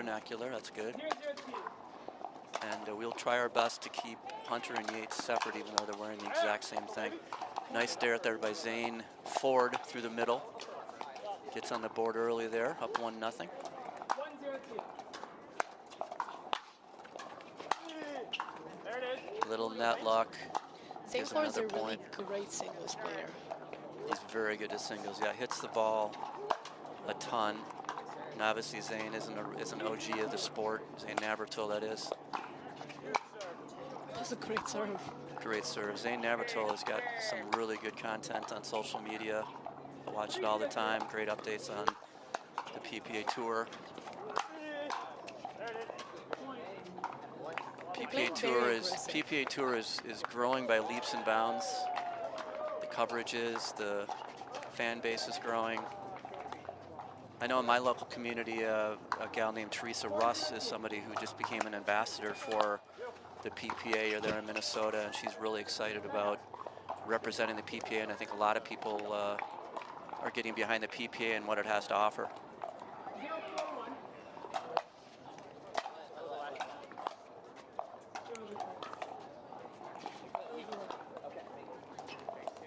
vernacular. That's good. And we'll try our best to keep Hunter and Yates separate, even though they're wearing the exact same thing. Nice dare there by Zane Ford through the middle. Gets on the board early there, up 1-0. Little net luck. Zane Ford is a really great singles player. He's very good at singles. Yeah, hits the ball a ton. And obviously Zane is an OG of the sport. Zane Navratil, that is. That's a great serve. Great serve. Zane Navratil has got some really good content on social media. I watch it all the time. Great updates on the PPA Tour. PPA Tour is growing by leaps and bounds. The coverage is, the fan base is growing. I know in my local community, a gal named Teresa Russ is somebody who just became an ambassador for the PPA there in Minnesota, and she's really excited about representing the PPA, and I think a lot of people are getting behind the PPA and what it has to offer.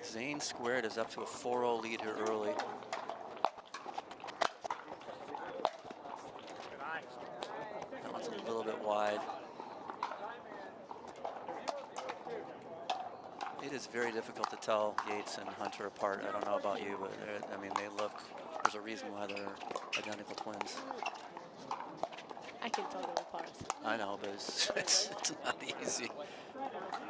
Zane squared is up to a 4-0 lead here early. That one's a little bit wide. It is very difficult to tell Yates and Hunter apart. I don't know about you, but I mean, they look, there's a reason why they're identical twins. I can tell them apart. I know, but it's not easy.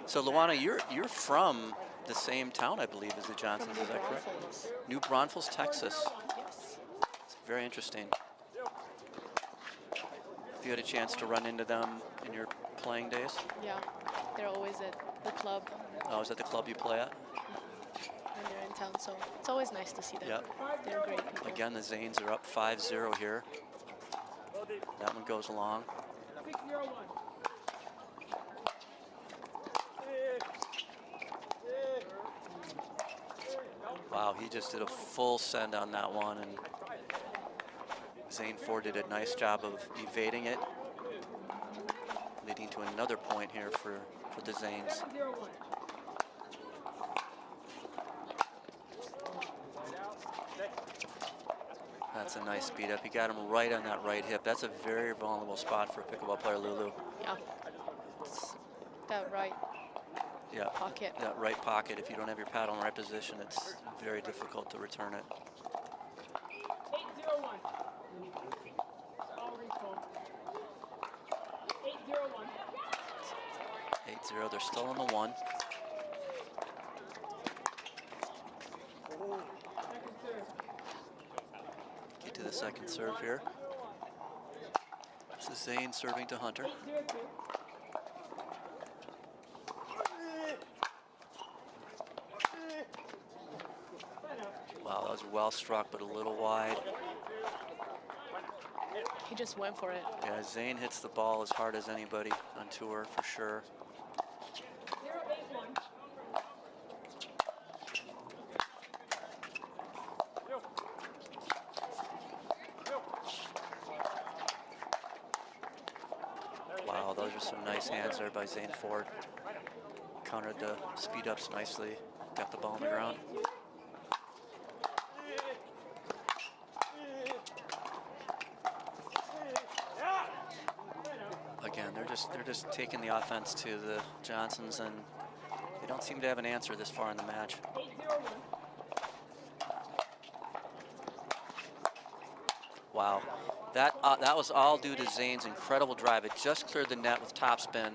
So Luana, you're from the same town, I believe, as the Johnsons, is that correct? New Braunfels, Texas. Yes. It's very interesting. Have you had a chance to run into them in your playing days? Yeah, they're always at the club. Oh, is that the club you play at? When they're in town, so it's always nice to see them. Yep. They're great people. Again, the Zanes are up 5-0 here. That one goes along. Wow, he just did a full send on that one, and Zane Ford did a nice job of evading it, leading to another point here for the Zanes. That's a nice speed up. He got him right on that right hip. That's a very vulnerable spot for a pickleball player, Lulu. Yeah. That right pocket. That right pocket. If you don't have your paddle in the right position, it's very difficult to return it. 8-0. They're still on the 1. Get to the second serve here. This is Zane serving to Hunter. Wow, that was well struck, but a little wide. He just went for it. Yeah, Zane hits the ball as hard as anybody on tour, for sure. Wow, those are some nice hands there by Zane Ford. Countered the speed ups nicely, got the ball on the ground. Again, they're just taking the offense to the Johnsons, and they don't seem to have an answer this far in the match. Wow, that was all due to Zane's incredible drive. It just cleared the net with topspin,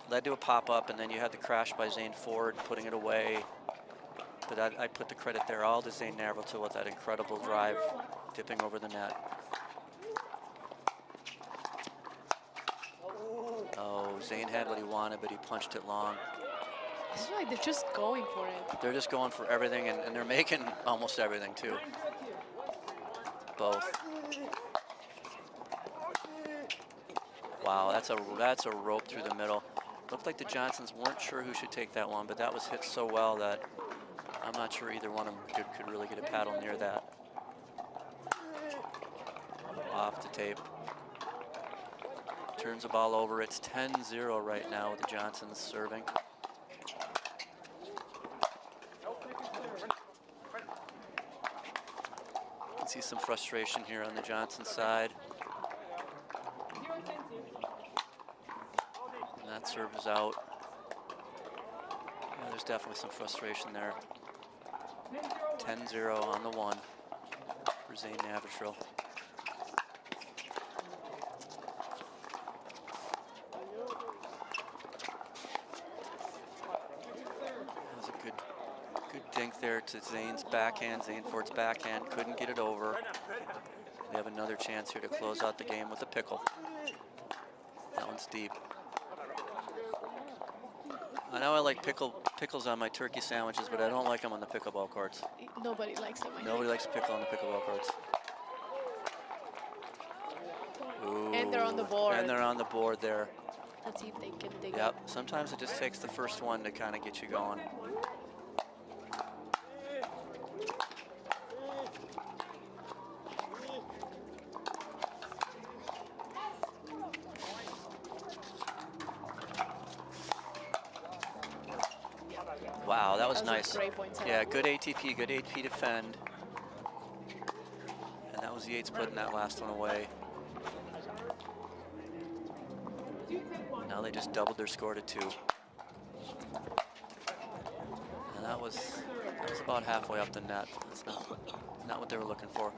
led to a pop-up, and then you had the crash by Zane Ford putting it away. But I put the credit there all to Zane Navratil with that incredible drive, dipping over the net. Oh, Zane had what he wanted, but he punched it long. It's like they're just going for it. They're just going for everything, and they're making almost everything, too. Both. Wow, that's a rope through the middle. Looked like the Johnsons weren't sure who should take that one, but that was hit so well that I'm not sure either one of them could really get a paddle near that. Off the tape. turns the ball over. It's 10-0 right now with the Johnsons serving. You can see some frustration here on the Johnson side. And that serve is out. Yeah, there's definitely some frustration there. 10-0 on the one for Zane Navratil. That was a good dink there to Zane's backhand. Zane Ford's backhand couldn't get it over. They have another chance here to close out the game with a pickle. That one's deep. I know I like pickles on my turkey sandwiches, but I don't like them on the pickleball courts. Nobody likes them. Nobody likes pickle on the pickleball courts. Ooh. And they're on the board. And they're on the board there. Let's see if they can dig Yep. it. Sometimes it just takes the first one to kind of get you going. Wow, that was nice. A great point setup. Yeah, good ATP defend. And that was Yates putting that last one away. Now they just doubled their score to 2. And that was about halfway up the net. That's not what they were looking for.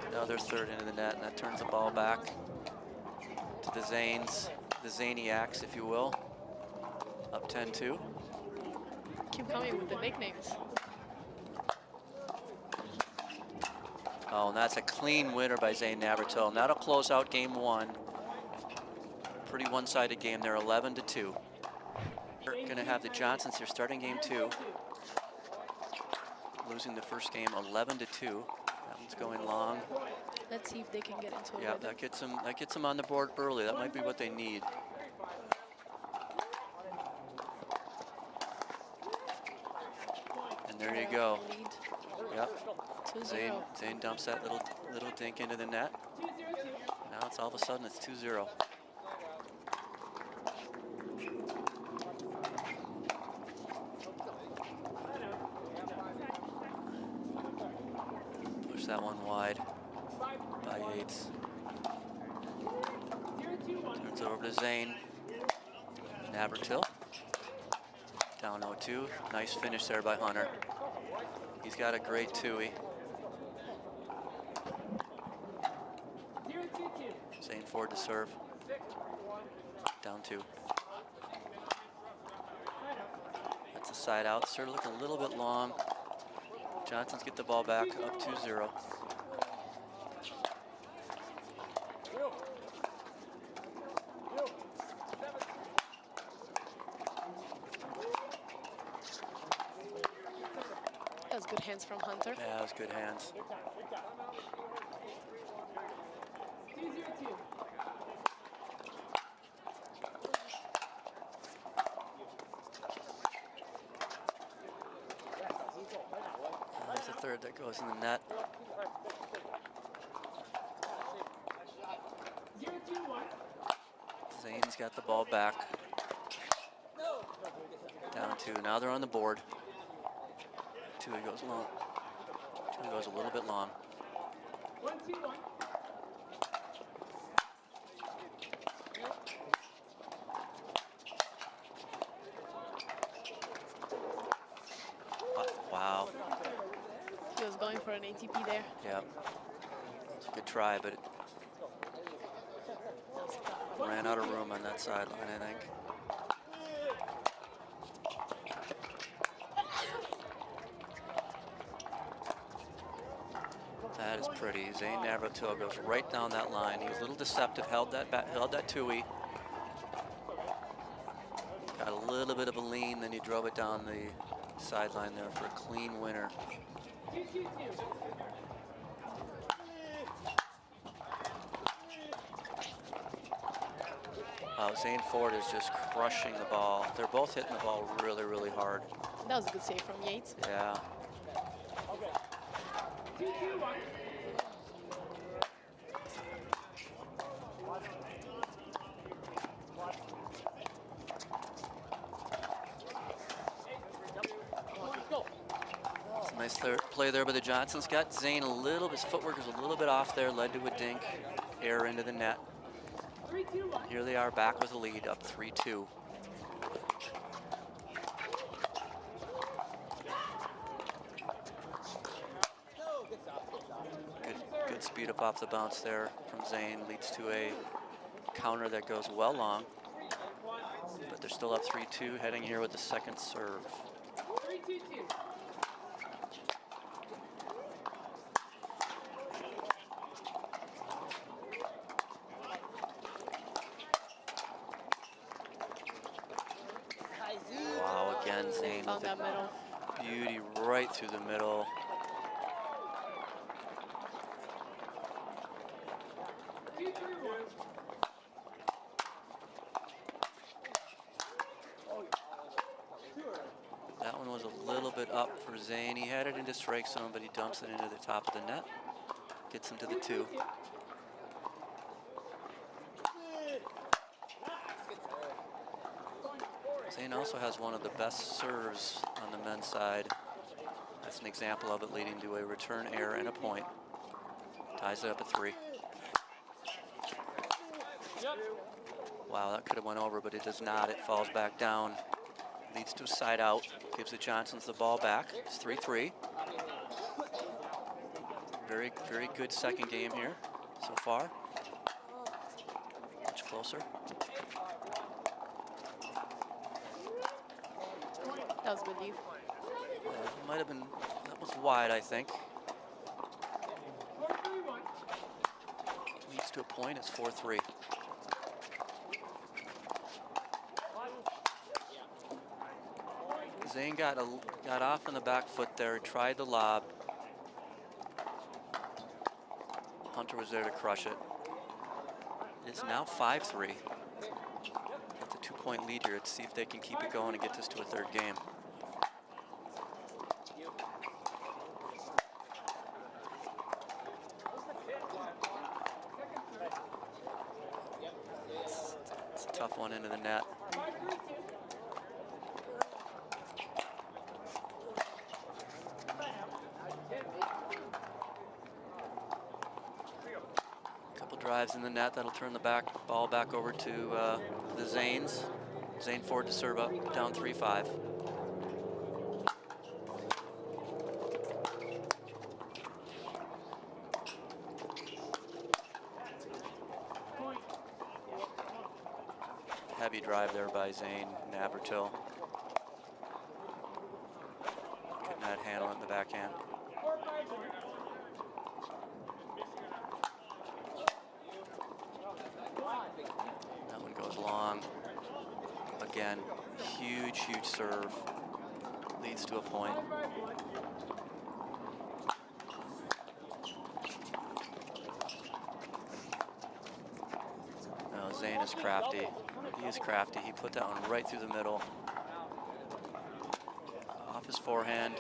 Another third into the net, and that turns the ball back to the Zanes, the Zaniacs, if you will. Up 10-2. Keep coming with the nicknames. Oh, and that's a clean winner by Zane Navratil. And that'll close out game 1. Pretty one-sided game there, 11-2. We're gonna have the Johnsons here starting game 2. Losing the first game 11-2. That one's going long. Let's see if they can get into it. Yeah, that gets them on the board early. That might be what they need. And there you go. Yep. 2-0. Zane dumps that little dink into the net. Now it's all of a sudden it's 2-0. Push that one wide by Yates. Turns it over to Zane. Navratil. Down 0-2. Nice finish there by Hunter. He's got a great two-y. Zane Ford to serve. Down 2. That's a side out. Serve looking a little bit long. Johnsons get the ball back up 2-0. That was good hands from Hunter. Yeah, that was good hands. There's a third that goes in the net. Zane's got the ball back. Down 2. Now they're on the board. 2 goes long. 2 goes a little bit long. Wow. He was going for an ATP there. Yep. It's a good try, but it ran out of room on that sideline, I think. That is pretty. Zane Navratil goes right down that line. He was a little deceptive, held that two-y. Got a little bit of a lean, then he drove it down the sideline there for a clean winner. Zane Ford is just crushing the ball. They're both hitting the ball really, really hard. That was a good save from Yates. Yeah. It's a nice play there by the Johnsons. Got Zane a little, his footwork is a little bit off there, led to a dink, error into the net. Here they are back with a lead, up 3-2. Good speed up off the bounce there from Zane, leads to a counter that goes well long. But they're still up 3-2, heading here with the second serve. Wow, again, Zane Found that middle. Beauty right through the middle. That one was a little bit up for Zane. He had it into strike zone, but he dumps it into the top of the net. Gets him to the 2. Zane also has one of the best serves on the men's side. That's an example of it, leading to a return error and a point. Ties it up at 3. Wow, that could have went over, but it does not. It falls back down. Leads to a side out. Gives the Johnsons the ball back. It's 3-3. Very, very good second game here so far. Much closer. That was good leave. Might have been, that was wide, I think. Leads to a point, it's 4-3. Zane got off on the back foot there, tried the lob. Hunter was there to crush it. It's now 5-3. That's a 2-point lead here. Let's see if they can keep it going and get this to a third game. It's a tough one into the net. Drives in the net, that'll turn the ball back over to the Zanes. Zane Ford to serve up, down 3-5. Heavy drive there by Zane Navratil. Getting that handle in the backhand. Long. Again, huge serve. Leads to a point. No, Zane is crafty. He is crafty. He put that one right through the middle. Off his forehand,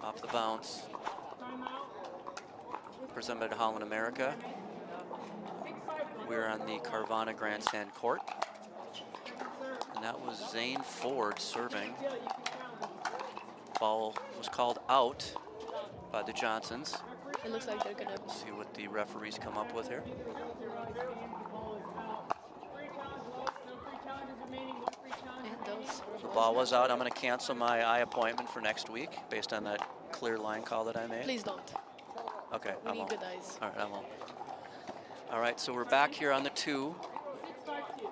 off the bounce. Presented by Holland, America. We're on the Carvana Grandstand Court. And that was Zane Ford serving. Ball was called out by the Johnsons. It looks like they're gonna see what the referees come up with here. The ball was out. I'm going to cancel my eye appointment for next week based on that clear line call that I made. Please don't. Okay, We I need won't. good eyes. All right, I won't. All right, so we're back here on the 2.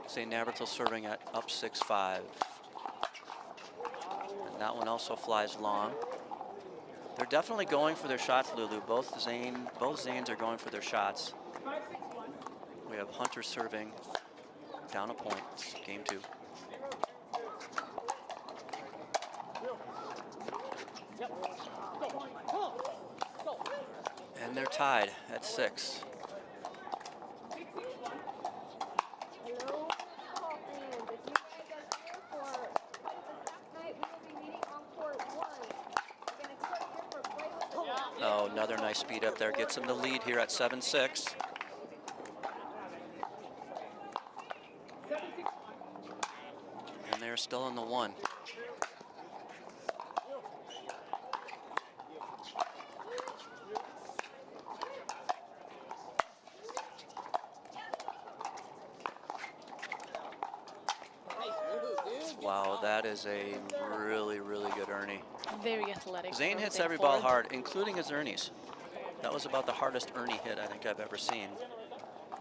St. Navratil serving at up 6-5. And that one also flies long. They're definitely going for their shots, Lulu. Both Zanes are going for their shots. We have Hunter serving down a point. It's game 2. And they're tied at 6. Oh, another nice speed up there. Gets him the lead here at 7-6. And they're still in the one. Wow, that is a really, really good Ernie. Very athletic. Zane hits Zane every Ford. ball hard, including his Ernies. That was about the hardest Ernie hit I think I've ever seen.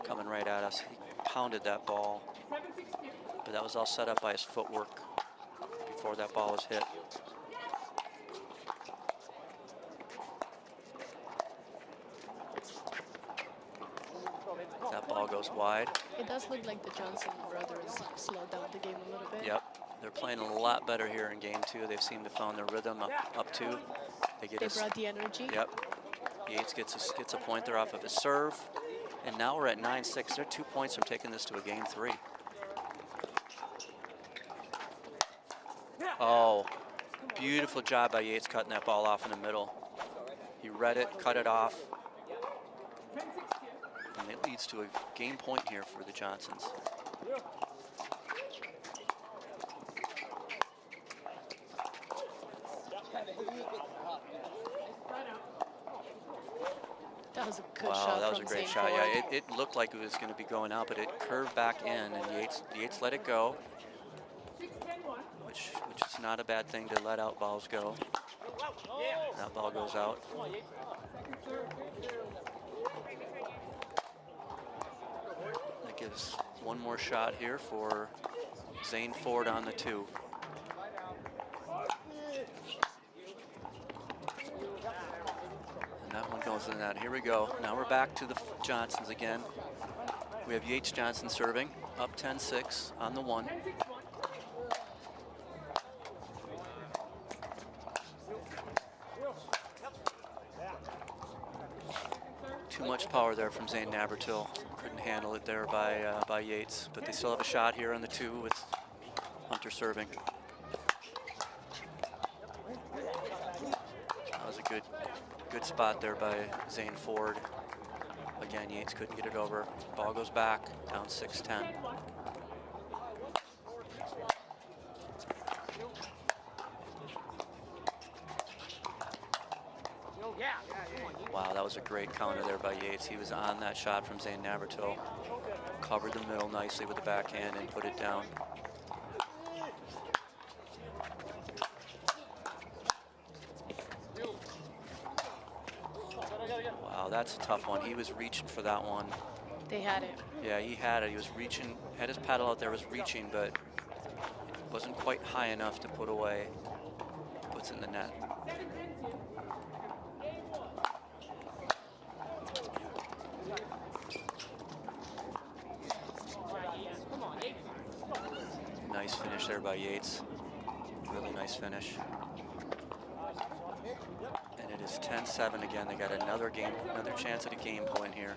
Coming right at us. He pounded that ball. But that was all set up by his footwork before that ball was hit. That ball goes wide. It does look like the Johnson brothers slowed down the game a little bit. Yep, they're playing a lot better here in game two. They've seemed to found their rhythm up two. They brought the energy. Yep. Yates gets a point there off of his serve. And now we're at 9-6. They're 2 points from taking this to a game three. Oh, beautiful job by Yates cutting that ball off in the middle. He read it, cut it off. And it leads to a game point here for the Johnsons. That was a good shot. Wow, that was a great Zane shot. Ford. Yeah, it looked like it was going to be going out, but it curved back in, and Yates let it go, which is not a bad thing to let out balls go. That ball goes out. That gives one more shot here for Zane Ford on the two. And that one goes in the net. Here we go. Now we're back to the Johnsons again. We have Yates Johnson serving, up 10-6 on the one. Too much power there from Zane Navratil. Couldn't handle it there by Yates, but they still have a shot here on the two with Hunter serving. That was a good spot there by Zane Ford. Again, Yates couldn't get it over. Ball goes back, down 6-10. Wow, that was a great counter there by Yates. He was on that shot from Zane Navratil. Covered the middle nicely with the backhand and put it down. Wow, that's a tough one. He was reaching for that one. They had it. Yeah, he had it. He was reaching, had his paddle out there, was reaching, but wasn't quite high enough to put away. Puts it in the net. Nice finish there by Yates. Really nice finish. And it is 10-7 again. They got another chance at a game point here.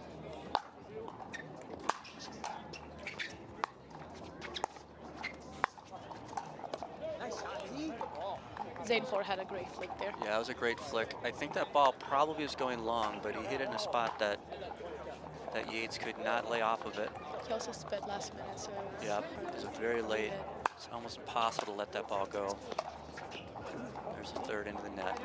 Zane Ford had a great flick there. Yeah, that was a great flick. I think that ball probably was going long, but he hit it in a spot that Yates could not lay off of it. He also sped last minute, so it was Yep, it was very late. It's almost impossible to let that ball go. There's a third into the net.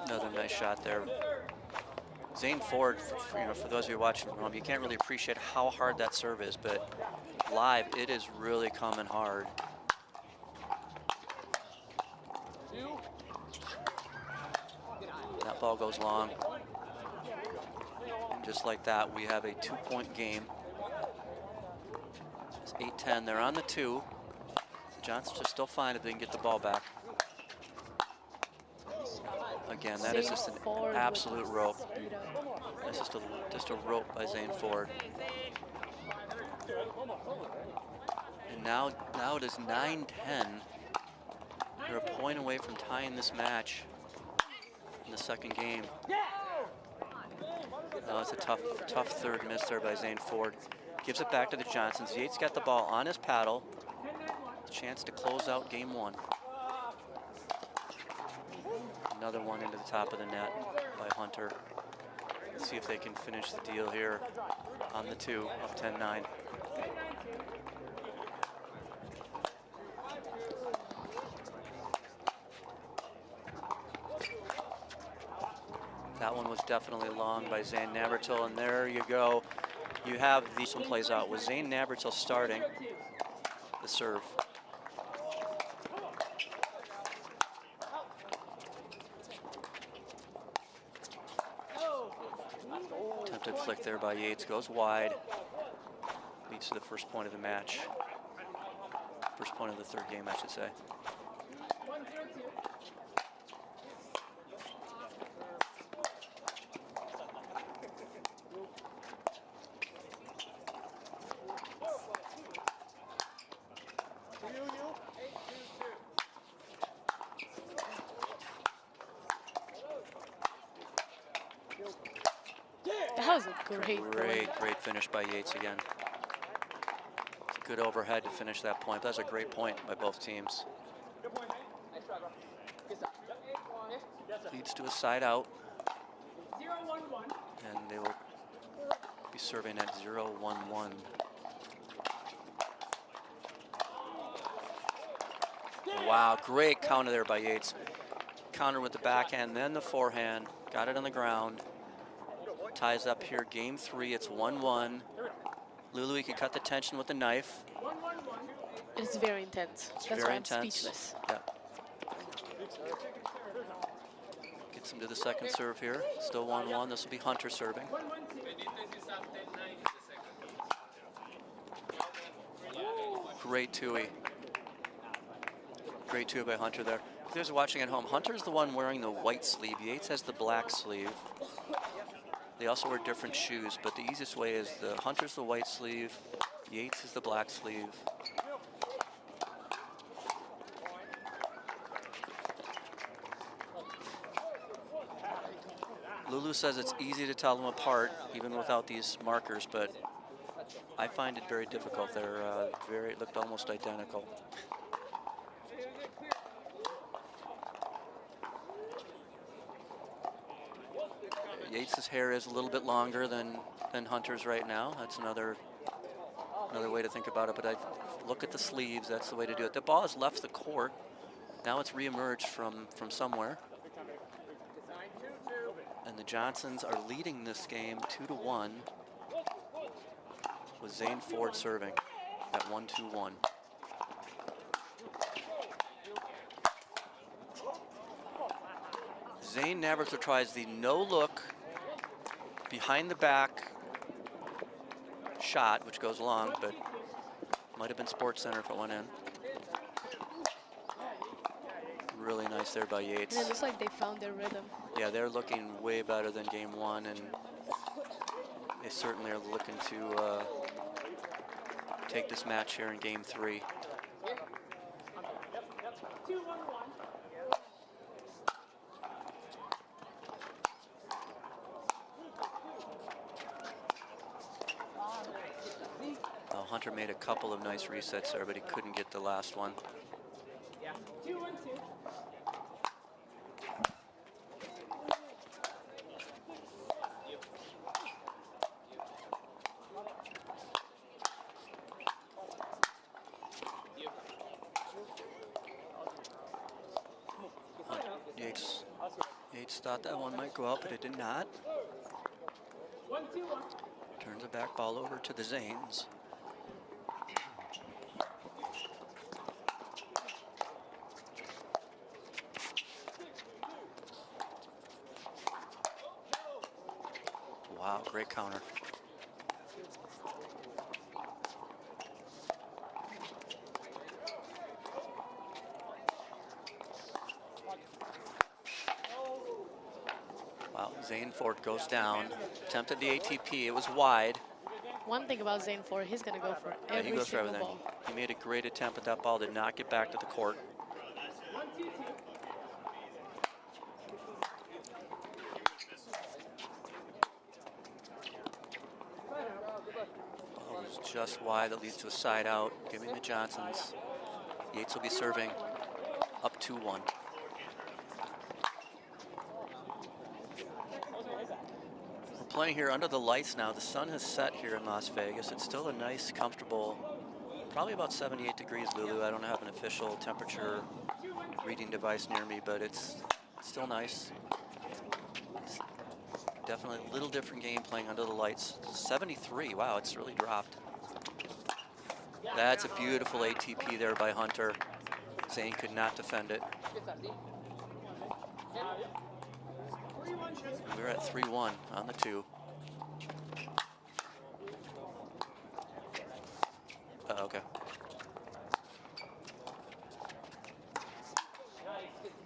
Another nice shot there. Zane Ford, for those of you watching from home, you can't really appreciate how hard that serve is, but live, it is really coming hard. That ball goes long. And just like that, we have a 2-point game. It's 8-10. They're on the two. The Johnsons are still fine if they can get the ball back. Again, that is just an absolute rope. That's just a rope by Zane Ford. And now it is 9-10. They're a point away from tying this match in the second game. Oh, it's a tough third miss there by Zane Ford. Gives it back to the Johnsons. Yates got the ball on his paddle. Chance to close out game one. Another one into the top of the net by Hunter. Let's see if they can finish the deal here on the two, up 10-9. That one was definitely long by Zane Navratil, and there you go. You have this one plays out with Zane Navratil starting the serve. Attempted flick there by Yates, goes wide. Leads to the first point of the match. First point of the third game, I should say. That was a Great finish by Yates again. Good overhead to finish that point. That's a great point by both teams. Leads to a side out. And they will be serving at 0-1-1. Wow, great counter there by Yates. Counter with the backhand, then the forehand. Got it on the ground. Ties up here, game three, it's 1-1. Lulu, you can cut the tension with the knife. It's very intense. That's why I'm speechless. Yeah. Gets him to the second serve here. Still 1-1. This will be Hunter serving. Great two-y. Great two by Hunter there. If there's watching at home, Hunter's the one wearing the white sleeve. Yates has the black sleeve. They also wear different shoes, but the easiest way is the Hunter's the white sleeve, Yates is the black sleeve. Lulu says it's easy to tell them apart, even without these markers, but I find it very difficult. They're looked almost identical. Yates's hair is a little bit longer than Hunter's right now. That's another way to think about it, but I look at the sleeves, that's the way to do it. The ball has left the court. Now it's reemerged from somewhere. And the Johnsons are leading this game 2-1 with Zane Ford serving at 1-2-1. Zane Navratil tries the no-look behind the back shot, which goes long, but might have been Sports Center if it went in. Really nice there by Yates. And it looks like they found their rhythm. Yeah, they're looking way better than game one, and they certainly are looking to take this match here in game three. Hunter made a couple of nice resets there, but he couldn't get the last one. Yates thought that one might go out, but it did not. Turns the back ball over to the Zanes. Wow, great counter. Wow, Zane Ford goes down. Attempted the ATP, it was wide. One thing about Zane Ford, he's going to go for every single ball. He made a great attempt, but that ball did not get back to the court. just wide. That leads to a side out, giving the Johnsons. Yates will be serving up 2-1. We're playing here under the lights now. The sun has set here in Las Vegas. It's still a nice, comfortable, probably about 78 degrees, Lulu. I don't have an official temperature reading device near me, but it's still nice. It's definitely a little different game playing under the lights. 73, wow, it's really dropped. That's a beautiful ATP there by Hunter. Zane could not defend it. We're at 3-1 on the 2. Okay.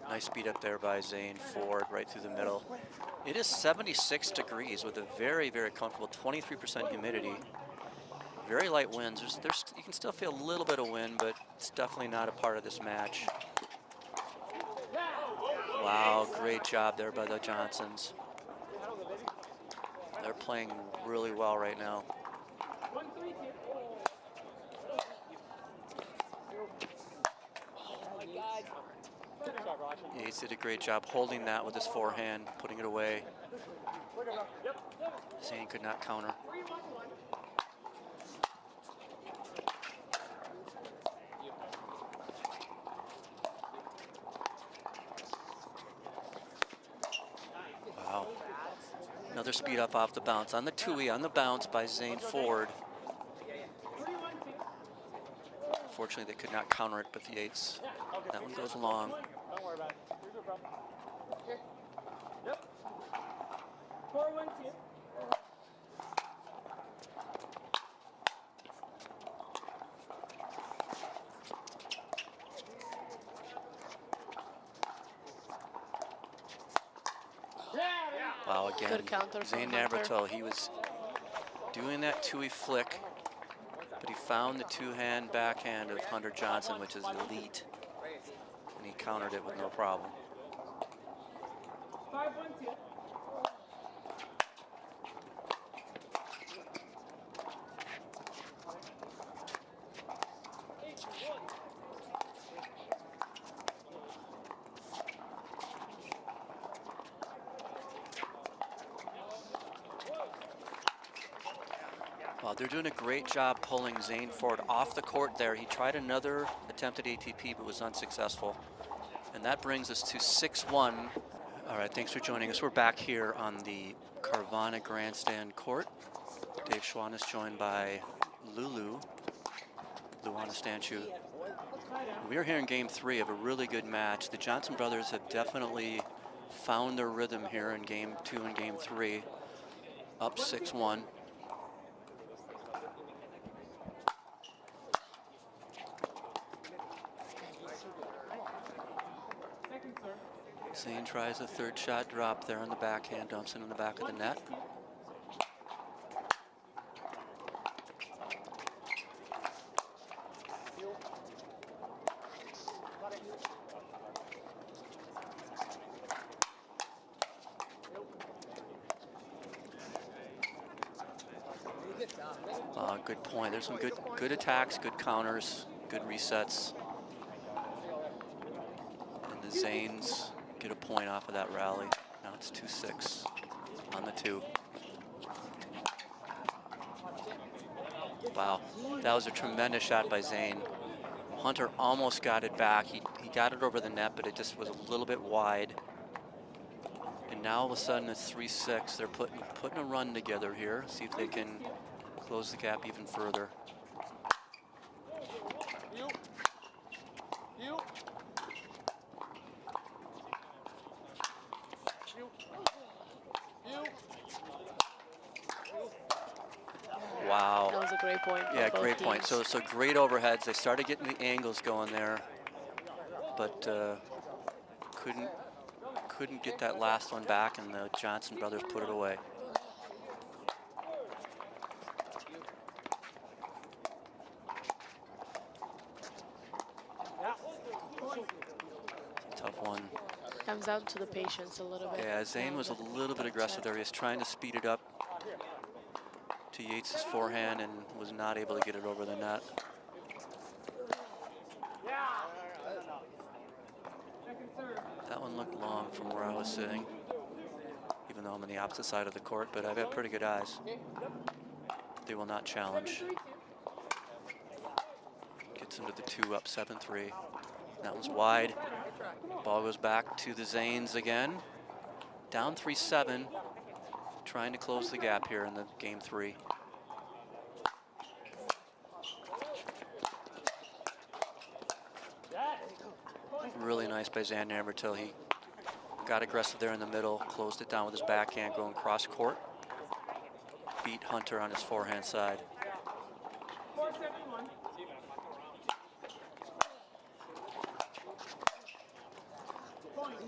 Nice speed up there by Zane Ford right through the middle. It is 76 degrees with a very, very comfortable 23% humidity. Very light winds. You can still feel a little bit of wind, but it's definitely not a part of this match. Wow, great job there by the Johnsons. They're playing really well right now. Yates did a great job holding that with his forehand, putting it away. Zane could not counter. Wow. Another speed up off the bounce. On the 2E, on the bounce by Zane Ford. Unfortunately, they could not counter it, but the Yates, that one goes long. Don't worry about it. You're good, bro. Here. Yep. 4-1 team. Wow, again, Good counter Zane from Hunter. Navratil, he was doing that 2E flick, but he found the two-hand backhand of Hunter Johnson, which is elite, and he countered it with no problem. 5-1 team. Well, they're doing a great job pulling Zane Ford off the court there. He tried another attempt at ATP, but was unsuccessful. And that brings us to 6-1. All right, thanks for joining us. We're back here on the Carvana Grandstand court. Dave Schwann is joined by Luana Stanchu. We are here in game 3 of a really good match. The Johnson brothers have definitely found their rhythm here in game 2 and game 3. Up 6-1. Zane tries a third shot drop there on the backhand, dumps it in the back of the net. Good point. There's some good attacks, good counters, good resets. And the Zanes get a point off of that rally. Now it's 2-6 on the 2. Wow, that was a tremendous shot by Zane. Hunter almost got it back. He got it over the net, but it just was a little bit wide. And now all of a sudden it's 3-6. They're putting a run together here. See if they can close the gap even further. Wow. That was a great point. Yeah, great point. So great overheads. They started getting the angles going there, but couldn't get that last one back, and the Johnson brothers put it away. Tough one. Comes down to the patience a little bit. Yeah, Zane was a little bit aggressive there. He was trying to speed it up to Yates' forehand and was not able to get it over the net. That one looked long from where I was sitting, even though I'm on the opposite side of the court, but I've got pretty good eyes. They will not challenge. Gets into the 2 up 7-3. That one's wide. Ball goes back to the Zanes again. Down 3-7, trying to close the gap here in the game 3. Really nice by Zan Navratil. He got aggressive there in the middle, closed it down with his backhand, going cross court. Beat Hunter on his forehand side.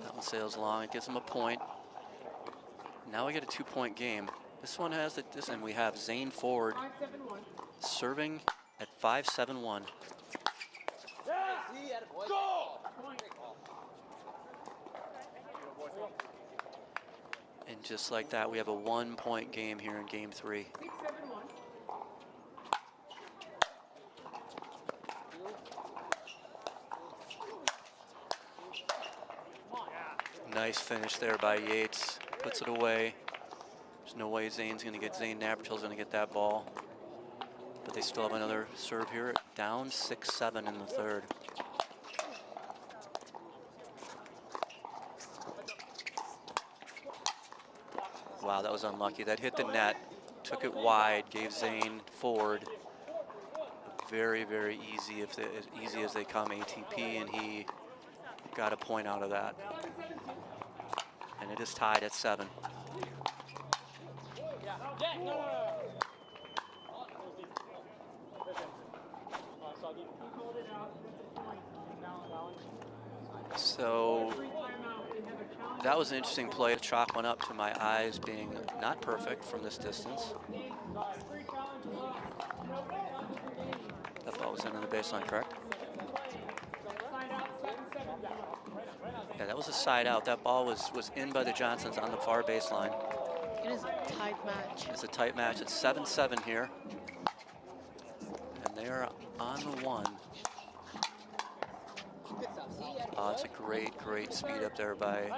That one sails long. It gives him a point. Now we get a 2-point game. This one has this, and we have Zane Ford serving at 5-7-1. And just like that, we have a 1-point game here in game 3. Nice finish there by Yates. Puts it away. There's no way Zane Navratil's going to get that ball. But they still have another serve here. Down 6-7 in the 3rd. Wow, that was unlucky. That hit the net, took it wide, gave Zane Ford very, very easy, as easy as they come ATP, and he got a point out of that. And it is tied at 7. So that was an interesting play to chalk one up to my eyes being not perfect from this distance. That ball was into the baseline, correct? Yeah, that was a side out. That ball was in by the Johnsons on the far baseline. It is a tight match. It's a tight match. It's 7-7 here. And they are on the 1. It's a great, great speed up there by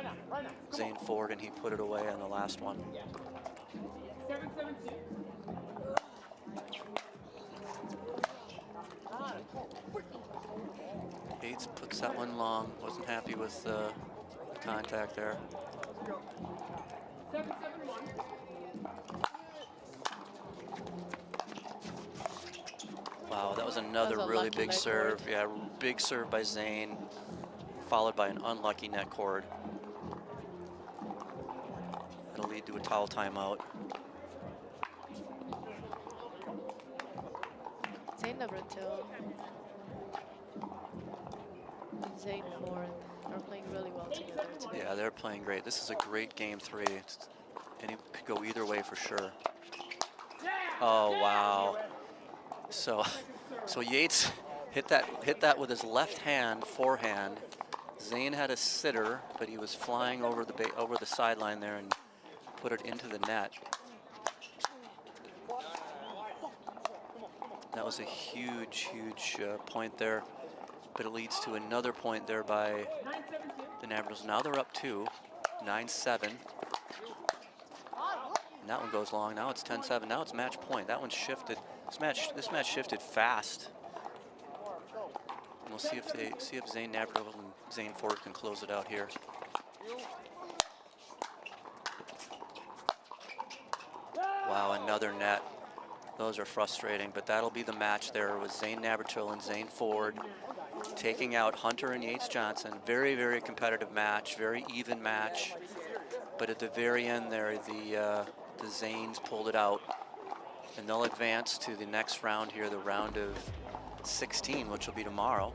Zane Ford, and he put it away on the last one. Yates puts that one long. Wasn't happy with the contact there. Wow, that was another really big serve. Yeah, big serve by Zane, followed by an unlucky net cord. That'll lead to a towel timeout. Zane Navratil and Zane Ford are playing really well together today. Yeah, they're playing great. This is a great game 3. And it could go either way for sure. Oh, wow. So Yates hit that with his left hand forehand. Zane had a sitter, but he was flying over the sideline there and put it into the net. That was a huge, huge point there, but it leads to another point there by the Navratils. Now they're up 2, 9-7. And that one goes long. Now it's 10-7. Now it's match point. That one shifted. This match shifted fast. And we'll see if Zane Navratil and Zane Ford can close it out here. Wow, another net. Those are frustrating, but that'll be the match there with Zane Navratil and Zane Ford taking out Hunter and Yates Johnson. Very, very competitive match, very even match. But at the very end there, the Zanes pulled it out, and they'll advance to the next round here, the round of 16, which will be tomorrow.